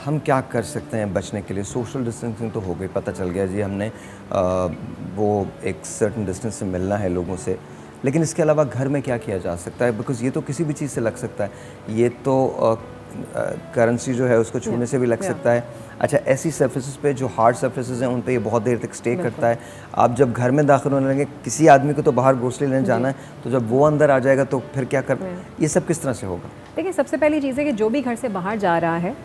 हम क्या कर सकते हैं बचने के लिए? सोशल डिस्टेंसिंग तो हो गई, पता चल गया जी हमने वो एक सर्टेन डिस्टेंस से मिलना है लोगों से, लेकिन इसके अलावा घर में क्या किया जा सकता है? बिकॉज़ ये तो किसी भी चीज़ से लग सकता है, ये तो करेंसी जो है उसको छूने से भी लग सकता है। अच्छा, ऐसी सरफेसेस पे जो हार्ड सरफेसेस हैं उन पे ये बहुत देर तक स्टे करता है। आप जब घर में दाखिल होने लगे, किसी आदमी को तो बाहर ग्रोसरी लेने जाना है, तो जब वो अंदर आ जाएगा तो फिर क्या कर, ये सब किस तरह से होगा? देखिए, सबसे पहली चीज़ है कि जो भी घर से बाहर जा रहा है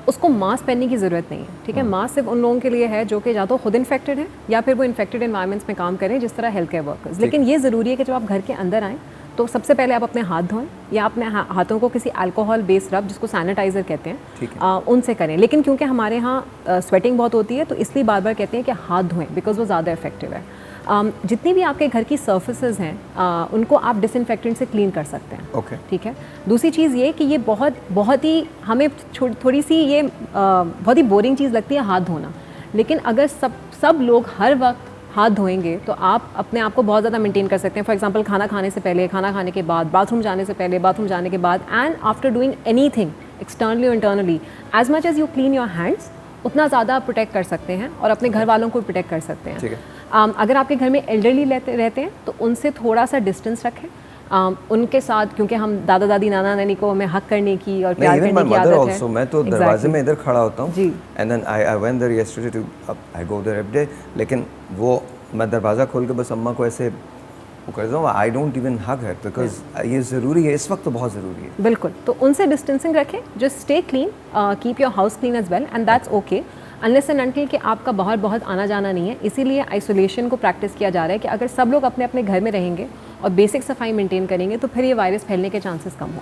उसको मास्क पहनने की ज़रूरत नहीं है, ठीक है। मास्क सिर्फ उन लोगों के लिए है जो कि या तो खुद इन्फेक्टेड है या फिर वो इन्फेक्टेड एनवायरमेंट्स में काम करें, जिस तरह हेल्थ केयर वर्कर्स। लेकिन ये ज़रूरी है कि जब आप घर के अंदर आएँ तो सबसे पहले आप अपने हाथ धोएं या अपने हाथों को किसी अल्कोहल बेस्ड रब, जिसको सैनिटाइज़र कहते हैं, उनसे करें। लेकिन क्योंकि हमारे यहाँ स्वेटिंग बहुत होती है तो इसलिए बार बार कहते हैं कि हाथ धोएं, बिकॉज वो ज़्यादा इफेक्टिव है। जितनी भी आपके घर की सर्फेसेस हैं उनको आप डिसइंफेक्टेंट से क्लीन कर सकते हैं, ओके। ठीक है। दूसरी चीज़ ये कि ये बहुत ही हमें थोड़ी सी ये बहुत ही बोरिंग चीज़ लगती है हाथ धोना, लेकिन अगर सब लोग हर वक्त हाथ धोएंगे तो आप अपने आप को बहुत ज़्यादा मेंटेन कर सकते हैं। फॉर एग्जांपल, खाना खाने से पहले, खाना खाने के बाद, बाथरूम जाने से पहले, बाथरूम जाने के बाद, and after doing anything externally और internally, as much as you clean your hands, उतना ज़्यादा प्रोटेक्ट कर सकते हैं और अपने घर वालों को प्रोटेक्ट कर सकते हैं। ठीक है। अगर आपके घर में एल्डरली रहते हैं तो उनसे थोड़ा सा डिस्टेंस रखें। उनके साथ, क्योंकि हम दादा दादी नाना नानी को हमें हक करने की और प्यार करने की आदत है। मैं तो दरवाजे में इधर खड़ा होता हूँ जी, and then I went there yesterday too, I go there every day, लेकिन वो मैं दरवाज़ा खोल के बस अम्मा को ऐसे वो कर दूँ, I don't even hug her, because ये ज़रूरी है, इस वक्त तो बहुत ज़रूरी है। बिल्कुल, तो उनसे डिस्टेंसिंग रखें, just stay clean, keep your house clean as well, and that's okay, unless and until कि आपका बाहर बहुत आना जाना नहीं है। इसीलिए आइसोलेशन को प्रैक्टिस किया जा रहा है कि अगर सब लोग अपने अपने घर में रहेंगे और बेसिक सफाई मेंटेन करेंगे तो फिर ये वायरस फैलने के चांसेस कम होंगे।